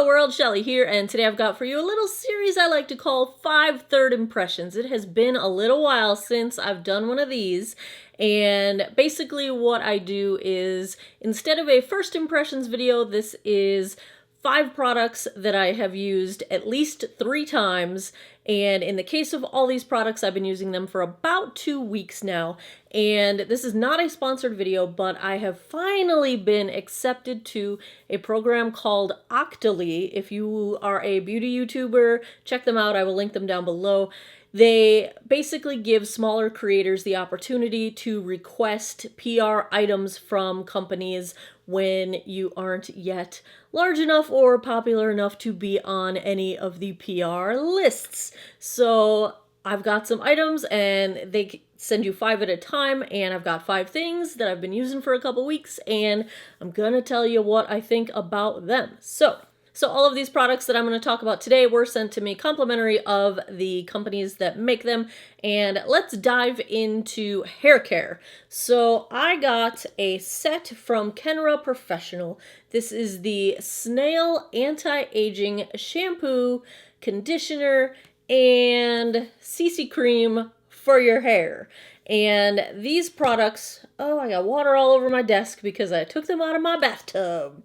Hello world, Shelly here, and today I've got for you a little series I like to call 5 third impressions. It has been a little while since I've done one of these, and basically what I do is, instead of a first impressions video, this is 5 products that I have used at least 3 times, and in the case of all these products, I've been using them for about 2 weeks now. And this is not a sponsored video, but I have finally been accepted to a program called Octoly. If you are a beauty YouTuber, check them out. I will link them down below. They basically give smaller creators the opportunity to request PR items from companies when you aren't yet large enough or popular enough to be on any of the PR lists. So I've got some items and they send you 5 at a time, and I've got 5 things that I've been using for a couple weeks, and I'm gonna tell you what I think about them. So all of these products that I'm going to talk about today were sent to me complimentary of the companies that make them, and let's dive into hair care. So I got a set from Kenra Professional. This is the Snail Anti-Aging Shampoo, Conditioner, and CC Cream for your hair. And these products, oh, I got water all over my desk because I took them out of my bathtub.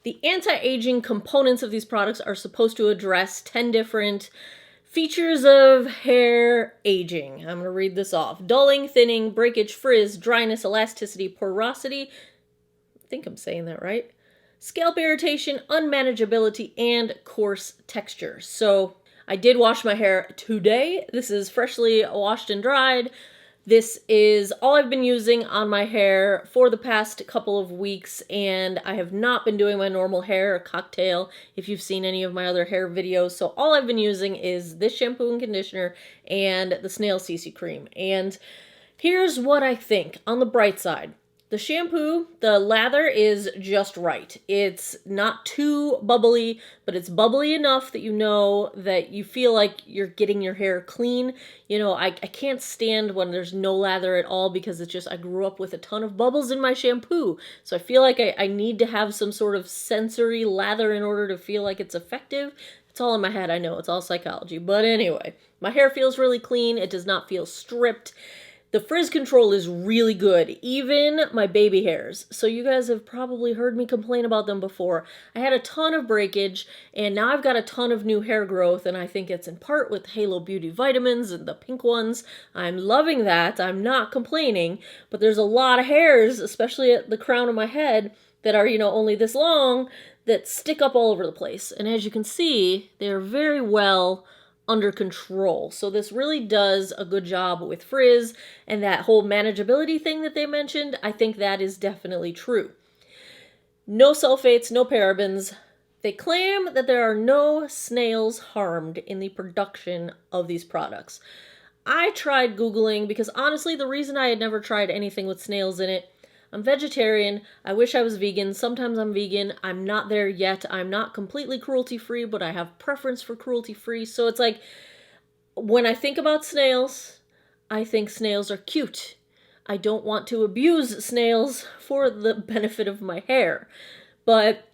The anti-aging components of these products are supposed to address 10 different features of hair aging. I'm going to read this off. Dulling, thinning, breakage, frizz, dryness, elasticity, porosity. I think I'm saying that right. Scalp irritation, unmanageability, and coarse texture. So I did wash my hair today. This is freshly washed and dried. This is all I've been using on my hair for the past couple of weeks, and I have not been doing my normal hair cocktail if you've seen any of my other hair videos. So all I've been using is this shampoo and conditioner and the Snail CC Cream. And here's what I think on the bright side. The shampoo, the lather is just right. It's not too bubbly, but it's bubbly enough that you know that you feel like you're getting your hair clean. You know, I can't stand when there's no lather at all because it's just, I grew up with a ton of bubbles in my shampoo. So I feel like I need to have some sort of sensory lather in order to feel like it's effective. It's all in my head, I know, it's all psychology. But anyway, my hair feels really clean. It does not feel stripped. The frizz control is really good, even my baby hairs. So you guys have probably heard me complain about them before. I had a ton of breakage, and now I've got a ton of new hair growth, and I think it's in part with Halo Beauty vitamins and the pink ones. I'm loving that. I'm not complaining, but there's a lot of hairs, especially at the crown of my head, that are, only this long, that stick up all over the place. And as you can see, they're very well under control. So this really does a good job with frizz, and that whole manageability thing that they mentioned, I think that is definitely true. No sulfates, no parabens. They claim that there are no snails harmed in the production of these products. I tried Googling because honestly, the reason I had never tried anything with snails in it, I'm vegetarian. I wish I was vegan. Sometimes I'm vegan. I'm not there yet. I'm not completely cruelty-free, but I have preference for cruelty-free. So it's like, when I think about snails, I think snails are cute. I don't want to abuse snails for the benefit of my hair. But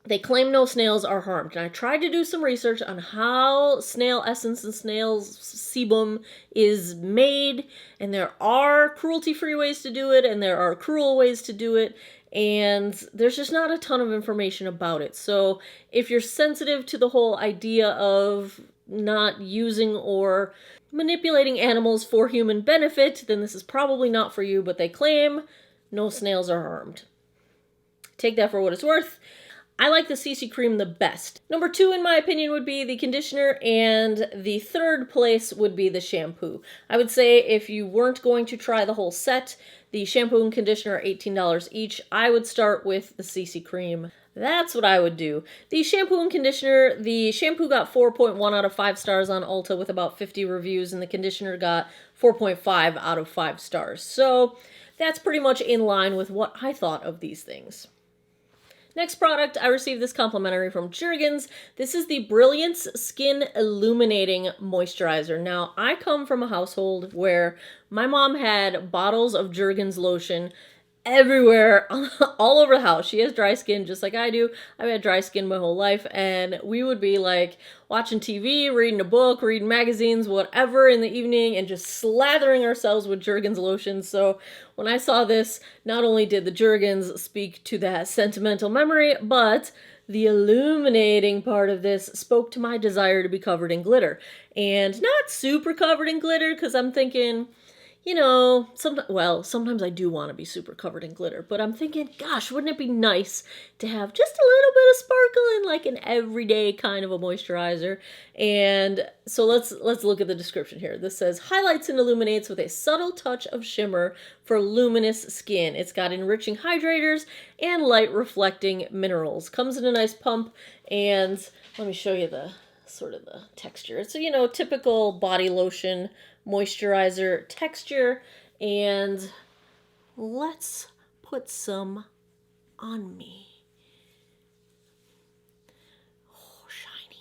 they claim no snails are harmed. And I tried to do some research on how snail essence and snail sebum is made. And there are cruelty-free ways to do it, and there are cruel ways to do it. And there's just not a ton of information about it. So if you're sensitive to the whole idea of not using or manipulating animals for human benefit, then this is probably not for you. But they claim no snails are harmed. Take that for what it's worth. I like the CC Cream the best. Number 2, in my opinion, would be the conditioner, and the third place would be the shampoo. I would say if you weren't going to try the whole set, the shampoo and conditioner are $18 each. I would start with the CC Cream. That's what I would do. The shampoo and conditioner, the shampoo got 4.1 out of 5 stars on Ulta with about 50 reviews, and the conditioner got 4.5 out of 5 stars. So that's pretty much in line with what I thought of these things. Next product, I received this complimentary from Jergens. This is the Brilliance Skin Illuminating Moisturizer. Now, I come from a household where my mom had bottles of Jergens lotion everywhere, all over the house. She has dry skin just like I do. I've had dry skin my whole life, and we would be like watching TV, reading a book, reading magazines, whatever in the evening, and just slathering ourselves with Jergens lotion. So when I saw this, not only did the Jergens speak to that sentimental memory, but the illuminating part of this spoke to my desire to be covered in glitter. And not super covered in glitter, because I'm thinking, you know, sometimes I do want to be super covered in glitter, but I'm thinking, gosh, wouldn't it be nice to have just a little bit of sparkle in like an everyday kind of a moisturizer? And so let's look at the description here. This says, highlights and illuminates with a subtle touch of shimmer for luminous skin. It's got enriching hydrators and light reflecting minerals. Comes in a nice pump, and let me show you the sort of the texture. It's a, you know, typical body lotion moisturizer texture, and let's put some on me. Oh, shiny.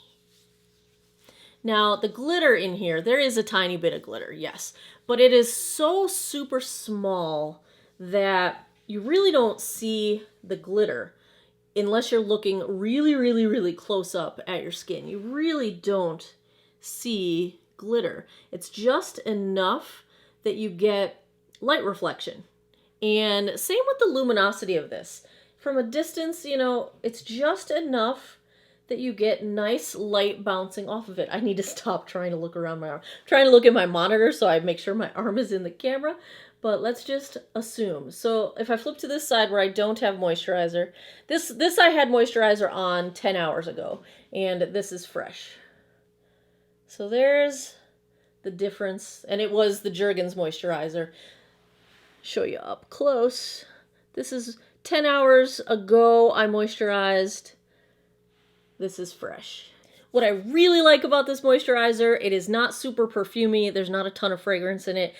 Now, the glitter in here, there is a tiny bit of glitter, yes, but it is so super small that you really don't see the glitter unless you're looking really, really, really close up at your skin. You really don't see glitter. It's just enough that you get light reflection. And same with the luminosity of this. From a distance, you know, it's just enough that you get nice light bouncing off of it. I need to stop trying to look around my arm. I'm trying to look at my monitor so I make sure my arm is in the camera, but let's just assume. So if I flip to this side where I don't have moisturizer, this I had moisturizer on 10 hours ago, and this is fresh. So there's the difference, and it was the Jergens moisturizer. Show you up close. This is 10 hours ago I moisturized. This is fresh. What I really like about this moisturizer, it is not super perfumey. There's not a ton of fragrance in it.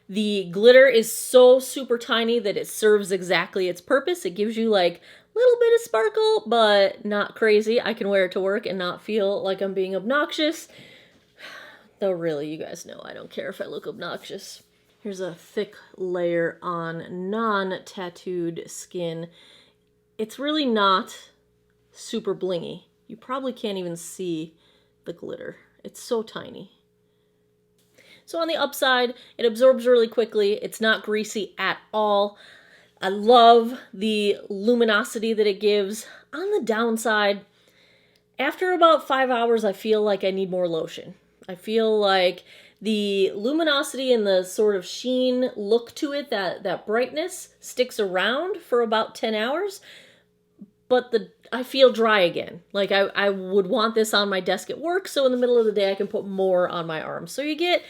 The glitter is so super tiny that it serves exactly its purpose. It gives you like a little bit of sparkle, but not crazy. I can wear it to work and not feel like I'm being obnoxious. Though really, you guys know I don't care if I look obnoxious. Here's a thick layer on non-tattooed skin. It's really not super blingy. You probably can't even see the glitter. It's so tiny. So on the upside, it absorbs really quickly. It's not greasy at all. I love the luminosity that it gives. On the downside, after about 5 hours, I feel like I need more lotion. I feel like the luminosity and the sort of sheen look to it, that brightness, sticks around for about 10 hours, but I feel dry again. Like I would want this on my desk at work, so in the middle of the day I can put more on my arms. So you get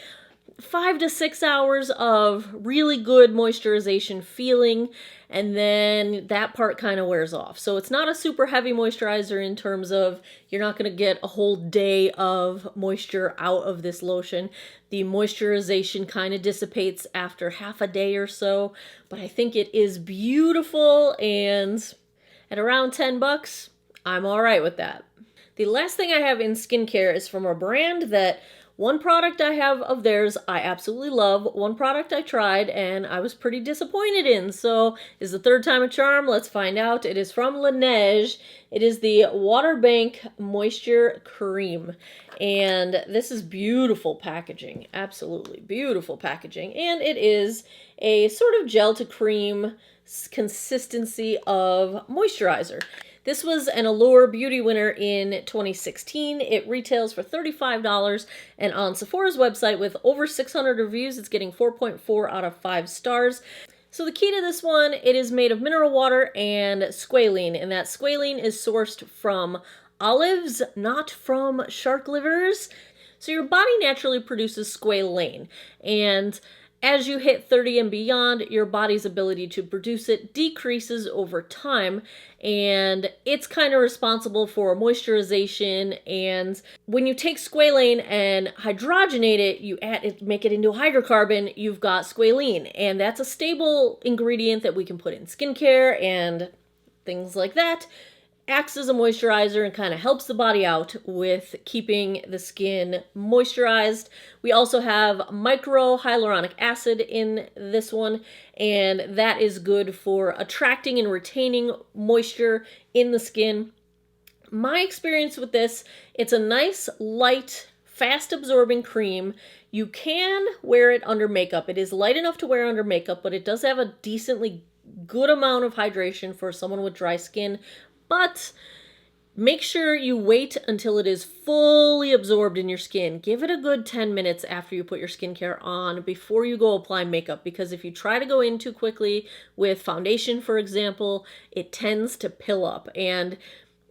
5 to 6 hours of really good moisturization feeling, and then that part kind of wears off. So it's not a super heavy moisturizer in terms of you're not going to get a whole day of moisture out of this lotion. The moisturization kind of dissipates after half a day or so, but I think it is beautiful, and at around $10, I'm all right with that. The last thing I have in skincare is from a brand that one product I have of theirs I absolutely love. One product I tried and I was pretty disappointed in. So is the third time a charm? Let's find out. It is from Laneige. It is the Water Bank Moisture Cream. And this is beautiful packaging. Absolutely beautiful packaging. And it is a sort of gel to cream consistency of moisturizer. This was an Allure Beauty winner in 2016. It retails for $35, and on Sephora's website with over 600 reviews, it's getting 4.4 out of 5 stars. So the key to this one, it is made of mineral water and squalene, and that squalene is sourced from olives, not from shark livers. So your body naturally produces squalane, and as you hit 30 and beyond, your body's ability to produce it decreases over time, and it's kind of responsible for moisturization. And when you take squalane and hydrogenate it, you add it, make it into a hydrocarbon, you've got squalene, and that's a stable ingredient that we can put in skincare and things like that. acts as a moisturizer and kind of helps the body out with keeping the skin moisturized. We also have micro hyaluronic acid in this one, and that is good for attracting and retaining moisture in the skin. My experience with this, it's a nice, light, fast absorbing cream. You can wear it under makeup. It is light enough to wear under makeup, but it does have a decently good amount of hydration for someone with dry skin. But make sure you wait until it is fully absorbed in your skin. Give it a good 10 minutes after you put your skincare on before you go apply makeup, because if you try to go in too quickly with foundation, for example, it tends to pill up, and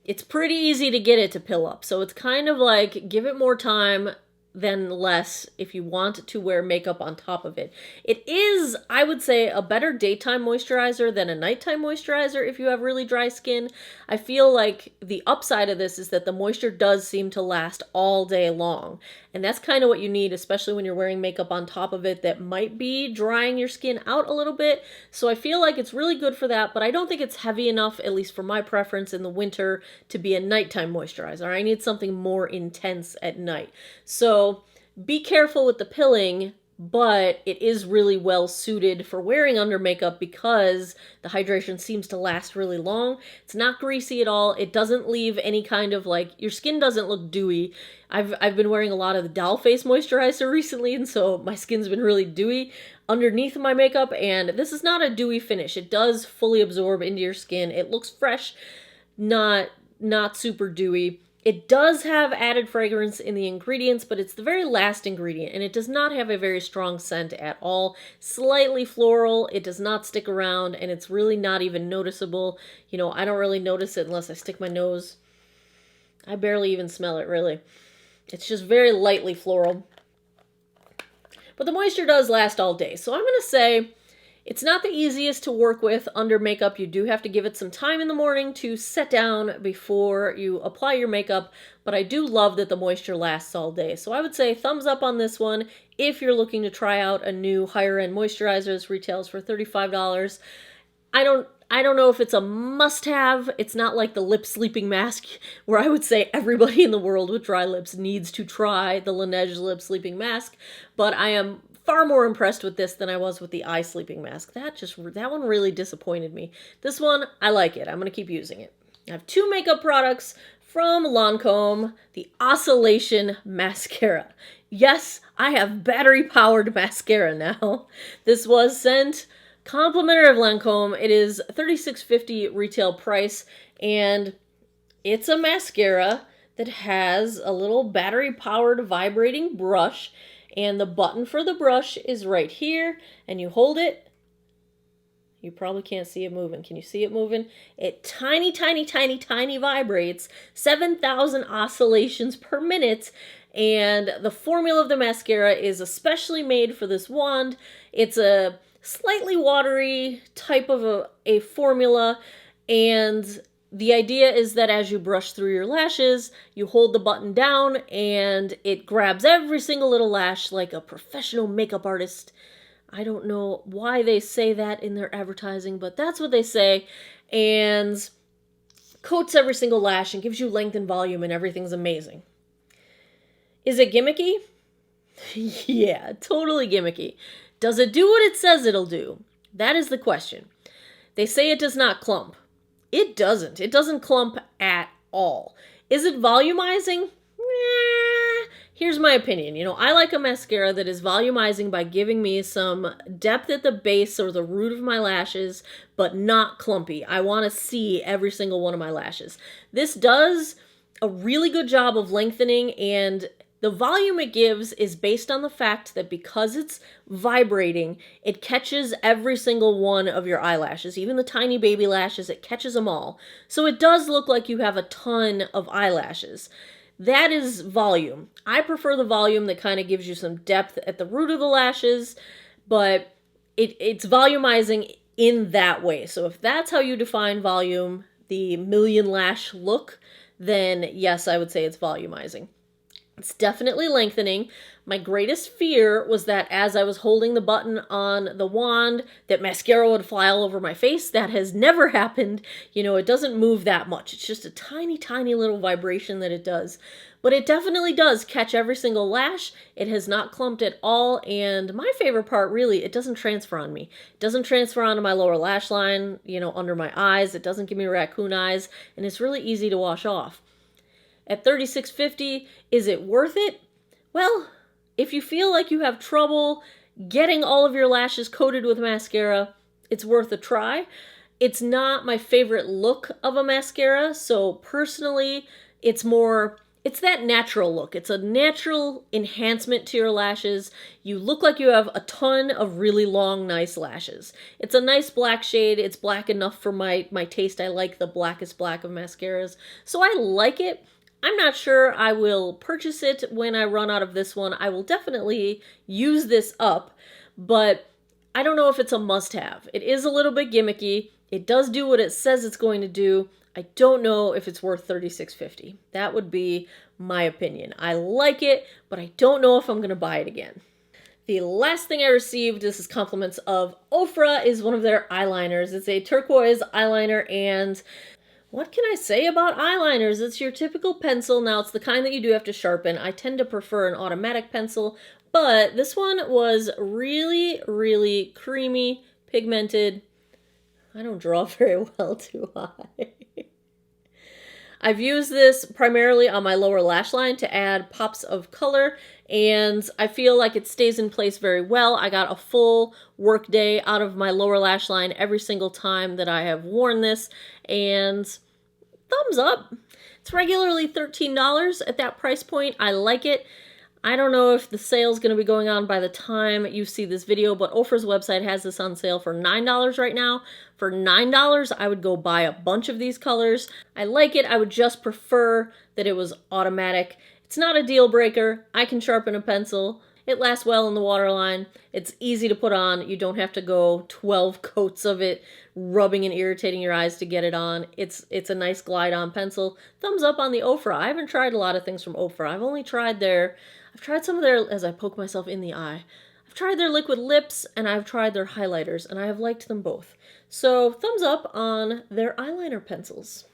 it's pretty easy to get it to pill up. So it's kind of like, give it more time than less if you want to wear makeup on top of it. It is, I would say, a better daytime moisturizer than a nighttime moisturizer if you have really dry skin. I feel like the upside of this is that the moisture does seem to last all day long. And that's kind of what you need, especially when you're wearing makeup on top of it that might be drying your skin out a little bit. So I feel like it's really good for that, but I don't think it's heavy enough, at least for my preference in the winter, to be a nighttime moisturizer. I need something more intense at night. So be careful with the pilling, but it is really well suited for wearing under makeup because the hydration seems to last really long. It's not greasy at all. It doesn't leave any kind of, like, your skin doesn't look dewy. I've been wearing a lot of the Doll Face moisturizer recently, and so my skin's been really dewy underneath my makeup, and this is not a dewy finish. It does fully absorb into your skin. It looks fresh, not super dewy. It does have added fragrance in the ingredients, but it's the very last ingredient, and it does not have a very strong scent at all. Slightly floral, it does not stick around, and it's really not even noticeable. You know, I don't really notice it unless I stick my nose. I barely even smell it, really. It's just very lightly floral. But the moisture does last all day, so I'm going to say it's not the easiest to work with under makeup. You do have to give it some time in the morning to set down before you apply your makeup, but I do love that the moisture lasts all day. So I would say thumbs up on this one if you're looking to try out a new higher end moisturizer. This retails for $35. I don't know if it's a must-have. It's not like the lip sleeping mask, where I would say everybody in the world with dry lips needs to try the Laneige lip sleeping mask, but I am far more impressed with this than I was with the eye sleeping mask. That one really disappointed me. This one, I like it. I'm going to keep using it. I have two makeup products from Lancome, the Oscillation Mascara. Yes, I have battery-powered mascara now. This was sent complimentary of Lancome. It is $36.50 retail price, and it's a mascara that has a little battery-powered vibrating brush, and the button for the brush is right here, and you hold it. You probably can't see it moving. Can you see it moving? It tiny vibrates, 7,000 oscillations per minute, and the formula of the mascara is especially made for this wand. It's a slightly watery type of a formula, and the idea is that as you brush through your lashes, you hold the button down and it grabs every single little lash like a professional makeup artist. I don't know why they say that in their advertising, but that's what they say, and coats every single lash and gives you length and volume, and everything's amazing. Is it gimmicky? Yeah, totally gimmicky. Does it do what it says it'll do? That is the question. They say it does not clump. It doesn't. It doesn't clump at all. Is it volumizing? Here's my opinion. You know, I like a mascara that is volumizing by giving me some depth at the base or the root of my lashes, but not clumpy. I want to see every single one of my lashes. This does a really good job of lengthening, and the volume it gives is based on the fact that because it's vibrating, it catches every single one of your eyelashes, even the tiny baby lashes, it catches them all. So it does look like you have a ton of eyelashes. That is volume. I prefer the volume that kind of gives you some depth at the root of the lashes, but it's volumizing in that way. So if that's how you define volume, the million lash look, then yes, I would say it's volumizing. It's definitely lengthening. My greatest fear was that as I was holding the button on the wand, that mascara would fly all over my face. That has never happened. You know, it doesn't move that much. It's just a tiny, tiny little vibration that it does. But it definitely does catch every single lash. It has not clumped at all. And my favorite part, really, it doesn't transfer on me. It doesn't transfer onto my lower lash line, you know, under my eyes. It doesn't give me raccoon eyes. And it's really easy to wash off. At $36.50, is it worth it? Well, if you feel like you have trouble getting all of your lashes coated with mascara, it's worth a try. It's not my favorite look of a mascara, so personally, it's that natural look. It's a natural enhancement to your lashes. You look like you have a ton of really long, nice lashes. It's a nice black shade. It's black enough for my taste. I like the blackest black of mascaras, so I like it. I'm not sure I will purchase it when I run out of this one. I will definitely use this up, but I don't know if it's a must-have. It is a little bit gimmicky. It does do what it says it's going to do. I don't know if it's worth $36.50. That would be my opinion. I like it, but I don't know if I'm going to buy it again. The last thing I received, this is compliments of Ofra, is one of their eyeliners. It's a turquoise eyeliner, and what can I say about eyeliners? It's your typical pencil. Now, it's the kind that you do have to sharpen. I tend to prefer an automatic pencil, but this one was really, really creamy, pigmented. I don't draw very well, do I? I've used this primarily on my lower lash line to add pops of color, and I feel like it stays in place very well. I got a full work day out of my lower lash line every single time that I have worn this, and thumbs up. It's regularly $13 at that price point. I like it. I don't know if the sale's going to be going on by the time you see this video, but Ofra's website has this on sale for $9 right now. For $9, I would go buy a bunch of these colors. I like it. I would just prefer that it was automatic. It's not a deal breaker. I can sharpen a pencil. It lasts well in the waterline. It's easy to put on. You don't have to go 12 coats of it, rubbing and irritating your eyes to get it on. It's a nice glide-on pencil. Thumbs up on the Ofra. I haven't tried a lot of things from Ofra. I've tried some of their, as I poke myself in the eye, I've tried their liquid lips, and I've tried their highlighters, and I have liked them both. So, thumbs up on their eyeliner pencils.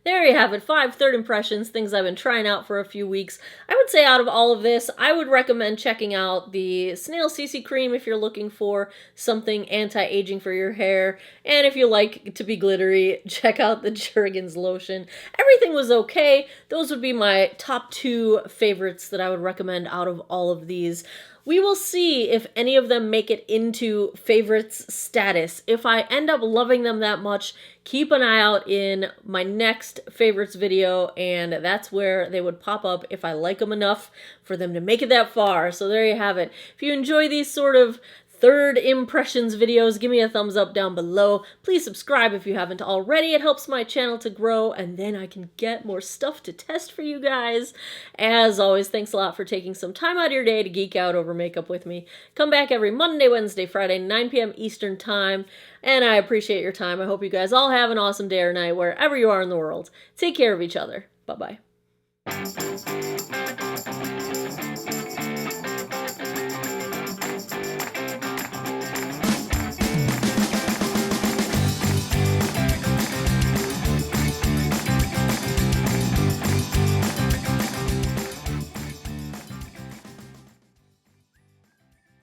There you have it, 5 third impressions, things I've been trying out for a few weeks. I would say out of all of this, I would recommend checking out the Snail CC Cream if you're looking for something anti-aging for your hair. And if you like to be glittery, check out the Jergens lotion. Everything was okay. Those would be my top 2 favorites that I would recommend out of all of these. We will see if any of them make it into favorites status. If I end up loving them that much, keep an eye out in my next favorites video, and that's where they would pop up if I like them enough for them to make it that far. So there you have it. If you enjoy these sort of third impressions videos, give me a thumbs up down below. Please subscribe if you haven't already. It helps my channel to grow, and then I can get more stuff to test for you guys. As always, thanks a lot for taking some time out of your day to geek out over makeup with me. Come back every Monday, Wednesday, Friday, 9 p.m. Eastern Time, and I appreciate your time. I hope you guys all have an awesome day or night wherever you are in the world. Take care of each other. Bye-bye.